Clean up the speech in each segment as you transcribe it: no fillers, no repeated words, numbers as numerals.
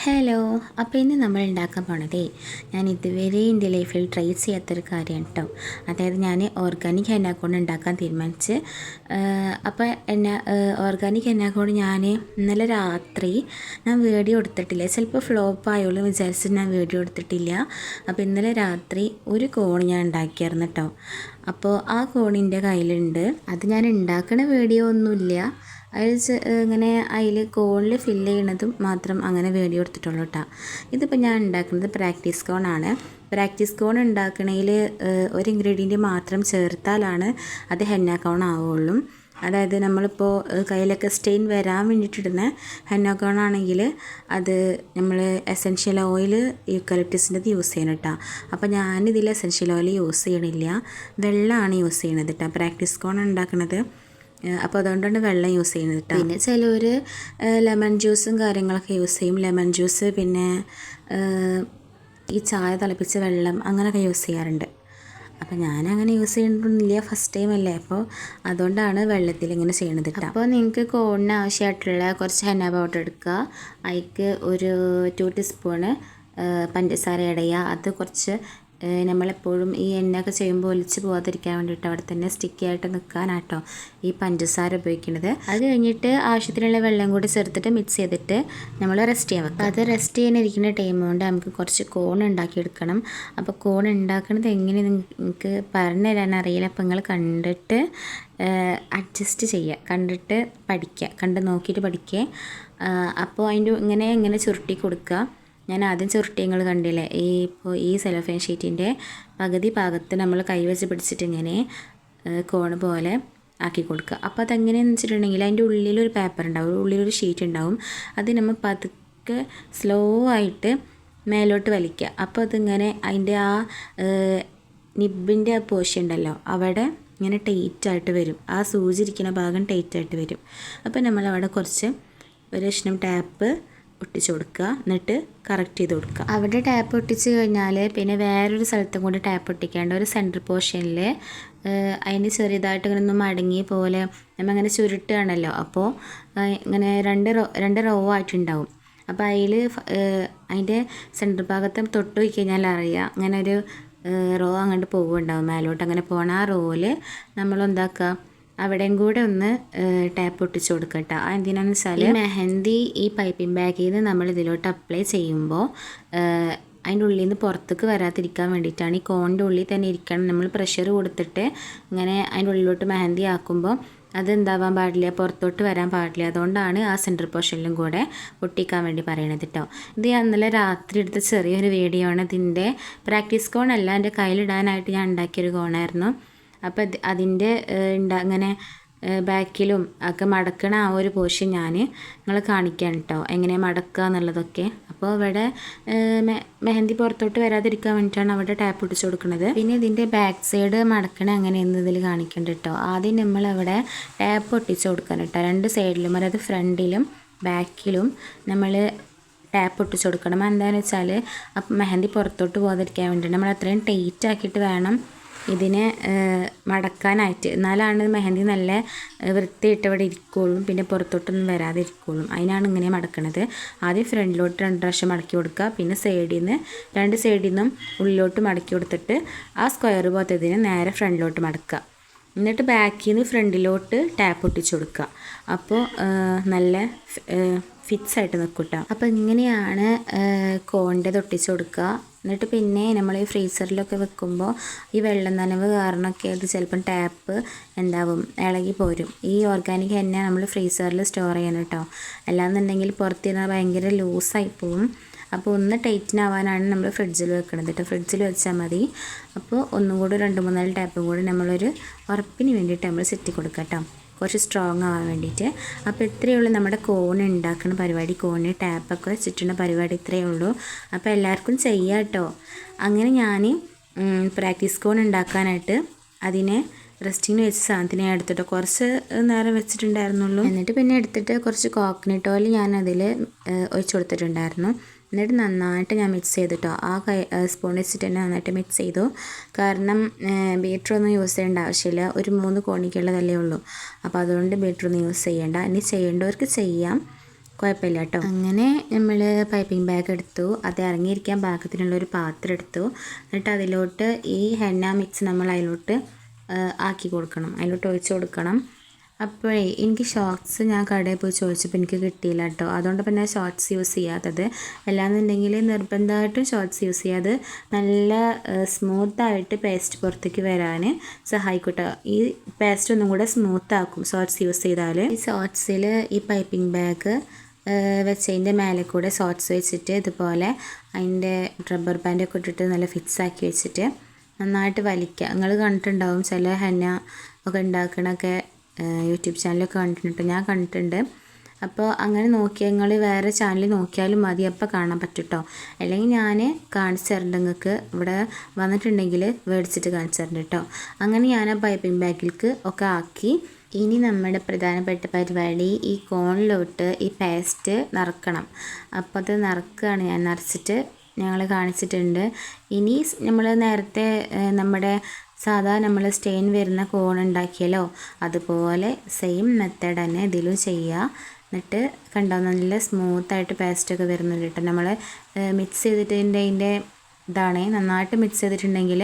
Hello. അപ്പോൾ ഇന്ന് നമ്മൾ ഉണ്ടാക്കാൻ പോണതേ ഞാൻ ഇതുവരെ എൻ്റെ ലൈഫിൽ ട്രൈ ചെയ്യാത്തൊരു കാര്യമാണ് കേട്ടോ. അതായത് ഞാൻ ഓർഗാനിക് ഹെന്ന ഉണ്ടാക്കാൻ തീരുമാനിച്ച്. അപ്പോൾ ഓർഗാനിക് ഹെന്ന ഞാൻ ഇന്നലെ രാത്രി ഞാൻ വീഡിയോ എടുത്തിട്ടില്ല. ചിലപ്പോൾ ഫ്ലോപ്പ് ആയുള്ളൂ വിചാരിച്ച് ഞാൻ വീഡിയോ എടുത്തിട്ടില്ല. അപ്പോൾ ഇന്നലെ രാത്രി ഒരു കോൺ ഞാൻ ഉണ്ടാക്കിയായിരുന്നു കേട്ടോ. അപ്പോൾ ആ കോണിൻ്റെ കയ്യിലുണ്ട്. അത് ഞാൻ ഉണ്ടാക്കുന്ന വീഡിയോ ഒന്നുമില്ല. അതിൽ ഇങ്ങനെ അതിൽ കോണിൽ ഫില്ല് ചെയ്യണതും മാത്രം അങ്ങനെ വീഡിയോ എടുത്തിട്ടുള്ളൂ കേട്ടോ. ഇതിപ്പോൾ ഞാൻ ഉണ്ടാക്കുന്നത് പ്രാക്ടീസ് കോണാണ്. പ്രാക്ടീസ് കോൺ ഉണ്ടാക്കണതിൽ ഒരു ഇൻഗ്രീഡിയൻറ്റ് മാത്രം ചേർത്താലാണ് അത് ഹെന്ന കോൺ ആവുള്ളൂ. അതായത് നമ്മളിപ്പോൾ കയ്യിലൊക്കെ സ്റ്റെയിൻ വരാൻ വേണ്ടിയിട്ടിടുന്ന ഹെന്ന കോൺ ആണെങ്കിൽ അത് നമ്മൾ എസെൻഷ്യൽ ഓയിൽ യൂക്കലിപ്റ്റസിൻ്റെത് യൂസ് ചെയ്യണം കേട്ടോ. അപ്പോൾ ഞാനിതിൽ എസെൻഷ്യൽ ഓയിൽ യൂസ് ചെയ്യണില്ല, വെള്ളമാണ് യൂസ് ചെയ്യണത് കേട്ടോ പ്രാക്ടീസ് കോൺ ഉണ്ടാക്കുന്നത്. അപ്പോൾ അതുകൊണ്ടാണ് വെള്ളം യൂസ് ചെയ്യുന്നത് കേട്ടോ. പിന്നെ ചിലർ ലെമൺ ജ്യൂസും കാര്യങ്ങളൊക്കെ യൂസ് ചെയ്യും. ലെമൺ ജ്യൂസ്, പിന്നെ ഈ ചായ തിളപ്പിച്ച വെള്ളം അങ്ങനെയൊക്കെ യൂസ് ചെയ്യാറുണ്ട്. അപ്പോൾ ഞാനങ്ങനെ യൂസ് ചെയ്യണമെന്നില്ല, ഫസ്റ്റ് ടൈം അല്ലേ, അപ്പോൾ അതുകൊണ്ടാണ് വെള്ളത്തിൽ ഇങ്ങനെ ചെയ്യണത് കേട്ടോ. അപ്പോൾ നിങ്ങൾക്ക് കോണിന് ആവശ്യമായിട്ടുള്ള കുറച്ച് ഹെന്ന പൗഡർ എടുക്കുക. അതിലേക്ക് ഒരു 2 ടീസ്പൂണ് പഞ്ചസാര ആഡ് ചെയ്യുക. അത് കുറച്ച് നമ്മളെപ്പോഴും ഈ എണ്ണയൊക്കെ ചെയ്യുമ്പോൾ ഒലിച്ച് പോകാതിരിക്കാൻ വേണ്ടിയിട്ട് അവിടെ തന്നെ സ്റ്റിക്കി ആയിട്ട് നിൽക്കാനാട്ടോ ഈ പഞ്ചസാര ഉപയോഗിക്കുന്നത്. അത് കഴിഞ്ഞിട്ട് ആവശ്യത്തിനുള്ള വെള്ളം കൂടി ചേർത്തിട്ട് മിക്സ് ചെയ്തിട്ട് നമ്മൾ റെസ്റ്റ് ചെയ്യാൻ വെക്കുക. അത് റെസ്റ്റ് ചെയ്യാനിരിക്കുന്ന ടൈം കൊണ്ട് നമുക്ക് കുറച്ച് കോൺ ഉണ്ടാക്കിയെടുക്കണം. അപ്പോൾ കോൺ ഉണ്ടാക്കുന്നത് എങ്ങനെ നിങ്ങൾക്ക് പറഞ്ഞു തരാൻ അറിയില്ല. അപ്പോൾ നിങ്ങൾ കണ്ടിട്ട് അഡ്ജസ്റ്റ് ചെയ്യുക, കണ്ടിട്ട് പഠിക്കുക, കണ്ട് നോക്കിയിട്ട് പഠിക്കുക. അപ്പോൾ അതിൻ്റെ ഇങ്ങനെ ചുരുട്ടി കൊടുക്കുക. ഞാൻ ആദ്യം ചുരുട്ടിയങ്ങൾ കണ്ടില്ലേ, ഈ സെലോഫാൻ ഷീറ്റിൻ്റെ പകുതി ഭാഗത്ത് നമ്മൾ കൈവച്ച് പിടിച്ചിട്ട് ഇങ്ങനെ കോൺ പോലെ ആക്കി കൊടുക്കുക. അപ്പോൾ അതെങ്ങനെയെന്ന് വെച്ചിട്ടുണ്ടെങ്കിൽ അതിൻ്റെ ഉള്ളിലൊരു പേപ്പർ ഉണ്ടാവും, ഉള്ളിലൊരു ഷീറ്റ് ഉണ്ടാവും. അത് നമ്മൾ പതുക്കെ സ്ലോ ആയിട്ട് മേലോട്ട് വലിക്കുക. അപ്പോൾ അതിങ്ങനെ അതിൻ്റെ ആ നിബിൻ്റെ ആ പോർഷൻ ഉണ്ടല്ലോ അവിടെ ഇങ്ങനെ ടൈറ്റായിട്ട് വരും. ആ സൂചി ഇരിക്കുന്ന ഭാഗം ടൈറ്റായിട്ട് വരും. അപ്പോൾ നമ്മളവിടെ കുറച്ച് ഒരു കഷ്ണം ടാപ്പ് ഒട്ടിച്ച് കൊടുക്കുക, എന്നിട്ട് കറക്റ്റ് ചെയ്ത് കൊടുക്കുക. അവിടെ ടാപ്പ് ഒട്ടിച്ച് കഴിഞ്ഞാൽ പിന്നെ വേറൊരു സ്ഥലത്തും കൂടി ടാപ്പ് ഒട്ടിക്കേണ്ട. ഒരു സെൻറ്റർ പോർഷനിൽ അതിന് ചെറിയതായിട്ട് ഇങ്ങനെ ഒന്ന് മടങ്ങിയ പോലെ നമ്മൾ അങ്ങനെ ചുരുട്ടുകയാണല്ലോ, അപ്പോൾ ഇങ്ങനെ രണ്ട് റോ ആയിട്ടുണ്ടാവും. അപ്പോൾ അതിൽ അതിൻ്റെ സെൻറ്റർ ഭാഗത്ത് തൊട്ട് പോയി കഴിഞ്ഞാൽ അറിയാം അങ്ങനെ ഒരു റോ അങ്ങോട്ട് പോകുന്നുണ്ടാവും മേലോട്ട്. അങ്ങനെ പോകണ ആ റോയിൽ നമ്മളെന്താക്കുക, അവിടെയും കൂടെ ഒന്ന് ടാപ്പ് ഒട്ടിച്ച് കൊടുക്കട്ടെ. എന്തിനാണെന്ന് വെച്ചാൽ മെഹന്തി ഈ പൈപ്പിംഗ് ബാഗിൽ നിന്ന് നമ്മൾ ഇതിലോട്ട് അപ്ലൈ ചെയ്യുമ്പോൾ അതിൻ്റെ ഉള്ളിൽ നിന്ന് പുറത്തേക്ക് വരാതിരിക്കാൻ വേണ്ടിയിട്ടാണ്. ഈ കോണിൻ്റെ ഉള്ളിൽ തന്നെ ഇരിക്കണം. നമ്മൾ പ്രഷർ കൊടുത്തിട്ട് ഇങ്ങനെ അതിൻ്റെ ഉള്ളിലോട്ട് മെഹന്തി ആക്കുമ്പോൾ അതെന്താവാൻ പാടില്ല, പുറത്തോട്ട് വരാൻ പാടില്ല. അതുകൊണ്ടാണ് ആ സെൻറ്റർ പോർഷനിലും കൂടെ ഒട്ടിക്കാൻ വേണ്ടി പറയണത് കേട്ടോ. ഇത് ഞാൻ ഇന്നലെ രാത്രി എടുത്ത ചെറിയൊരു വീഡിയോ ആണ്. ഇതിൻ്റെ പ്രാക്ടീസ് കോൺ അല്ല, എൻ്റെ കയ്യിലിടാനായിട്ട് ഞാൻ ഉണ്ടാക്കിയൊരു കോണായിരുന്നു. അപ്പോൾ അതിൻ്റെ അങ്ങനെ ബാക്കിലും ഒക്കെ മടക്കണ ആ ഒരു പോർഷൻ ഞാൻ നിങ്ങളെ കാണിക്കാൻ കേട്ടോ, എങ്ങനെ മടക്കുക എന്നുള്ളതൊക്കെ. അപ്പോൾ ഇവിടെ മെഹന്തി പുറത്തോട്ട് വരാതിരിക്കാൻ വേണ്ടിയിട്ടാണ് അവിടെ ടാപ്പ് ഒട്ടിച്ച് കൊടുക്കുന്നത്. പിന്നെ ഇതിൻ്റെ ബാക്ക് സൈഡ് മടക്കണ എങ്ങനെയെന്ന് ഇതിൽ കാണിക്കേണ്ട കേട്ടോ. ആദ്യം നമ്മളവിടെ ടാപ്പ് ഒട്ടിച്ച് കൊടുക്കാൻ കേട്ടോ, 2 സൈഡിലും, അതായത് ഫ്രണ്ടിലും ബാക്കിലും നമ്മൾ ടാപ്പ് ഒട്ടിച്ച് കൊടുക്കണം. എന്താണെന്ന് വെച്ചാൽ അപ്പം മെഹന്തി പുറത്തോട്ട് പോകാതിരിക്കാൻ വേണ്ടിയിട്ട് നമ്മൾ അത്രയും ടൈറ്റ് ആക്കിയിട്ട് വേണം ഇതിനെ മടക്കാനായിട്ട്. എന്നാലാണ് മെഹന്തി നല്ല വൃത്തിയിട്ട് ഇവിടെ ഇരിക്കുകയുള്ളൂ, പിന്നെ പുറത്തോട്ടൊന്നും വരാതെ ഇരിക്കുകയുള്ളൂ. അതിനാണ് ഇങ്ങനെ മടക്കണത്. ആദ്യം ഫ്രണ്ടിലോട്ട് 2 പ്രാവശ്യം മടക്കി കൊടുക്കുക, പിന്നെ സൈഡിൽ നിന്ന് 2 സൈഡിൽ നിന്നും ഉള്ളിലോട്ട് മടക്കി കൊടുത്തിട്ട് ആ സ്ക്വയർ പോലത്തതിന് നേരെ ഫ്രണ്ടിലോട്ട് മടക്കുക. എന്നിട്ട് ബാക്കിൽ നിന്ന് ഫ്രണ്ടിലോട്ട് ടാപ്പ് ഒട്ടിച്ച് കൊടുക്കുക. അപ്പോൾ നല്ല ഫിക്സ് ആയിട്ട് നിൽക്കും കേട്ടോ. അപ്പോൾ ഇങ്ങനെയാണ് കോണിൻ്റെ ഒട്ടിച്ച് കൊടുക്കുക. എന്നിട്ട് പിന്നെ നമ്മൾ ഈ ഫ്രീസറിലൊക്കെ വെക്കുമ്പോൾ ഈ വെള്ളം നനവ് കാരണമൊക്കെ അത് ചിലപ്പം ടാപ്പ് എന്താവും, ഇളകി പോരും. ഈ ഓർഗാനിക് ഹെന്ന നമ്മൾ ഫ്രീസറിൽ സ്റ്റോർ ചെയ്യണം കേട്ടോ, അല്ലാന്നുണ്ടെങ്കിൽ പുറത്തിരുന്നാൽ ഭയങ്കര ലൂസായി പോവും. അപ്പോൾ ഒന്ന് ടൈറ്റനാവാനാണ് നമ്മൾ ഫ്രിഡ്ജിൽ വെക്കണത് കേട്ടോ. ഫ്രിഡ്ജിൽ വെച്ചാൽ മതി. അപ്പോൾ ഒന്നും കൂടി 2-3 ടാപ്പും കൂടി നമ്മളൊരു ഉറപ്പിന് വേണ്ടിയിട്ട് നമ്മൾ സെറ്റ് കൊടുക്കാം കേട്ടോ, കുറച്ച് സ്ട്രോങ് ആവാൻ വേണ്ടിയിട്ട്. അപ്പോൾ ഇത്രയേ ഉള്ളൂ നമ്മുടെ കോൺ ഉണ്ടാക്കുന്ന പരിപാടി. കോണ് ടാപ്പൊക്കെ വെച്ചിട്ടുള്ള പരിപാടി ഇത്രയേ ഉള്ളൂ. അപ്പോൾ എല്ലാവർക്കും ചെയ്യാം കേട്ടോ. അങ്ങനെ ഞാൻ പ്രാക്ടീസ് കോൺ ഉണ്ടാക്കാനായിട്ട് അതിനെ റെസ്റ്റിങ്ങിന് വെച്ച സാധനത്തിനെ എടുത്തിട്ട് കുറച്ച് നേരം വെച്ചിട്ടുണ്ടായിരുന്നുള്ളൂ. എന്നിട്ട് പിന്നെ എടുത്തിട്ട് കുറച്ച് കോക്കനട്ട് ഓയിൽ ഞാൻ അതിൽ ഒഴിച്ച് കൊടുത്തിട്ടുണ്ടായിരുന്നു. എന്നിട്ട് നന്നായിട്ട് ഞാൻ മിക്സ് ചെയ്തിട്ടോ, ആ സ്പൂൺ വെച്ചിട്ട് തന്നെ നന്നായിട്ട് മിക്സ് ചെയ്തു. കാരണം ബീറ്ററൊന്നും യൂസ് ചെയ്യേണ്ട ആവശ്യമില്ല, ഒരു 3 കോണിക്കുള്ളതല്ലേ ഉള്ളൂ. അപ്പോൾ അതുകൊണ്ട് ബീറ്ററൊന്നും യൂസ് ചെയ്യേണ്ട. ഇനി ചെയ്യേണ്ടവർക്ക് ചെയ്യാം. കുഴപ്പമില്ല കേട്ടോ. അങ്ങനെ നമ്മൾ പൈപ്പിംഗ് ബാഗ് എടുത്തു, അത് ഇറങ്ങിയിരിക്കാൻ പാകത്തിനുള്ളൊരു പാത്രം എടുത്തു. എന്നിട്ട് അതിലോട്ട് ഈ ഹെന്ന മിക്സ് നമ്മൾ അതിലോട്ട് ആക്കി കൊടുക്കണം, അതിലോട്ട് ഒഴിച്ച് കൊടുക്കണം. അപ്പോഴേ എനിക്ക് ഷോർട്ട്സ് ഞാൻ കടയിൽ പോയി ചോദിച്ചപ്പോൾ എനിക്ക് കിട്ടിയില്ല കേട്ടോ. അതുകൊണ്ട് പിന്നെ ഷോർട്ട്സ് യൂസ് ചെയ്യാത്തത്. അല്ലാന്നുണ്ടെങ്കിൽ നിർബന്ധമായിട്ടും ഷോർട്ട്സ് യൂസ് ചെയ്യാതെ നല്ല സ്മൂത്തായിട്ട് പേസ്റ്റ് പുറത്തേക്ക് വരാൻ സഹായിക്കട്ടോ. ഈ പേസ്റ്റ് ഒന്നും കൂടെ സ്മൂത്താക്കും ഷോർട്ട്സ് യൂസ് ചെയ്താൽ. ഈ ഷോർട്ട്സിൽ ഈ പൈപ്പിംഗ് ബാഗ് വെച്ചതിൻ്റെ മേലെ കൂടെ ഷോർട്ട്സ് വെച്ചിട്ട് ഇതുപോലെ അതിൻ്റെ റബ്ബർ ബാൻഡൊക്കെ ഇട്ടിട്ട് നല്ല ഫിക്സ് ആക്കി വെച്ചിട്ട് നന്നായിട്ട് വലിക്കുക. നിങ്ങൾ കണ്ടിട്ടുണ്ടാവും ചില ഹെന്ന ഒക്കെ ഉണ്ടാക്കണൊക്കെ യൂട്യൂബ് ചാനലൊക്കെ കണ്ടിട്ടുണ്ട്, ഞാൻ കണ്ടിട്ടുണ്ട്. അപ്പോൾ അങ്ങനെ നോക്കിയാൽ നിങ്ങൾ വേറെ ചാനൽ നോക്കിയാലും മതി, അപ്പോൾ കാണാൻ പറ്റും കേട്ടോ. അല്ലെങ്കിൽ ഞാൻ കാണിച്ചു തരണ്ട് നിങ്ങൾക്ക്, ഇവിടെ വന്നിട്ടുണ്ടെങ്കിൽ മേടിച്ചിട്ട് കാണിച്ചു തരണ്ട് കേട്ടോ. അങ്ങനെ ഞാൻ ആ പൈപ്പിംഗ് ബാഗിലേക്ക് ഒക്കെ ആക്കി. ഇനി നമ്മുടെ പ്രധാനപ്പെട്ട പരിപാടി ഈ കോണിലോട്ട് ഈ പേസ്റ്റ് നിറക്കണം. അപ്പോൾ അത് നിറക്കുകയാണ്, ഞാൻ നിറച്ചിട്ട് ഞങ്ങൾ കാണിച്ചിട്ടുണ്ട്. ഇനി നമ്മൾ നേരത്തെ നമ്മുടെ സാധാ നമ്മൾ സ്റ്റെയിൻ വരുന്ന കോൺ ഉണ്ടാക്കിയല്ലോ, അതുപോലെ സെയിം മെത്തേഡ് തന്നെ ഇതിലും ചെയ്യുക. എന്നിട്ട് കണ്ടോ നല്ല സ്മൂത്തായിട്ട് പേസ്റ്റൊക്കെ വരുന്നുണ്ട് കേട്ടോ. നമ്മൾ മിക്സ് ചെയ്തിട്ട് അതിൻ്റെ ഇതാണ്, നന്നായിട്ട് മിക്സ് ചെയ്തിട്ടുണ്ടെങ്കിൽ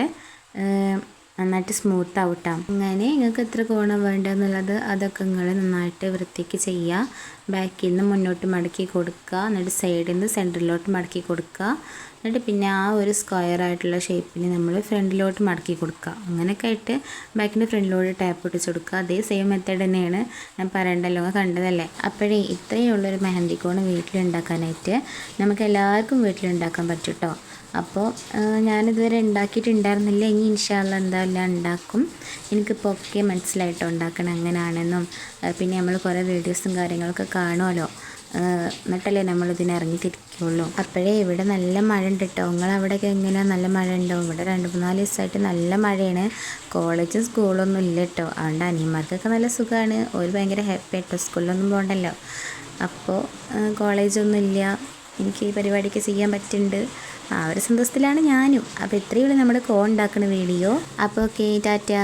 നന്നായിട്ട് സ്മൂത്ത് ആവട്ടാം. അങ്ങനെ നിങ്ങൾക്ക് എത്ര കോണ വേണ്ടതെന്നുള്ളത് അതൊക്കെ നിങ്ങൾ നന്നായിട്ട് വൃത്തിക്ക് ചെയ്യുക. ബാക്കിൽ നിന്ന് മുന്നോട്ട് മടക്കി കൊടുക്കുക, എന്നിട്ട് സൈഡിൽ നിന്ന് സെൻറ്ററിലോട്ട് മടക്കി കൊടുക്കുക. എന്നിട്ട് പിന്നെ ആ ഒരു സ്ക്വയർ ആയിട്ടുള്ള ഷേപ്പിന് നമ്മൾ ഫ്രണ്ടിലോട്ട് മടക്കി കൊടുക്കുക. അങ്ങനെയൊക്കെ ആയിട്ട് ബാക്കിൻ്റെ ഫ്രണ്ടിലോട്ട് ടാപ്പ് ഒട്ടിച്ച് കൊടുക്കുക. അതേ സെയിം മെത്തേഡ് തന്നെയാണ്, ഞാൻ പറയണ്ടല്ലോ, കണ്ടതല്ലേ. അപ്പോഴേ ഇത്രയേ ഉള്ളൊരു മെഹന്തി കോൺ വീട്ടിലുണ്ടാക്കാനായിട്ട് നമുക്ക് എല്ലാവർക്കും വീട്ടിലുണ്ടാക്കാൻ പറ്റും കേട്ടോ. അപ്പോൾ ഞാനിതുവരെ ഉണ്ടാക്കിയിട്ടുണ്ടായിരുന്നില്ല, ഇനി ഇൻഷാ അല്ലാഹ് എന്തായാലും ഉണ്ടാക്കും. എനിക്കിപ്പോൾ ഒക്കെ മനസ്സിലായിട്ടോ ഉണ്ടാക്കണം എങ്ങനെയാണെന്നും. പിന്നെ നമ്മൾ കുറേ വീഡിയോസും കാര്യങ്ങളൊക്കെ കാണുമല്ലോ, എന്നിട്ടല്ലേ നമ്മളിതിന് ഇറങ്ങിത്തിരിക്കുകയുള്ളൂ. അപ്പോഴേ ഇവിടെ നല്ല മഴ ഉണ്ട് കേട്ടോ. നിങ്ങളവിടെയൊക്കെ എങ്ങനെയാണ്, നല്ല മഴ ഉണ്ടോ? ഇവിടെ 2-3 ദിവസമായിട്ട് നല്ല മഴയാണ്. കോളേജും സ്കൂളൊന്നും ഇല്ല കേട്ടോ. അതുകൊണ്ട് അനിയന്മാർക്കൊക്കെ നല്ല സുഖമാണ്, ഒരു ഭയങ്കര ഹാപ്പി ആയിട്ടോ, സ്കൂളിലൊന്നും പോകണ്ടല്ലോ. അപ്പോൾ കോളേജൊന്നും ഇല്ല, എനിക്ക് ഈ പരിപാടിയൊക്കെ ചെയ്യാൻ പറ്റുന്നുണ്ട്, ആ ഒരു സന്തോഷത്തിലാണ് ഞാനും. അപ്പോൾ ഇത്രയേ ഉള്ളൂ നമ്മുടെ കോൺ ഉണ്ടാക്കുന്ന വീഡിയോ. അപ്പോൾ ഓക്കെ, ടാറ്റാ.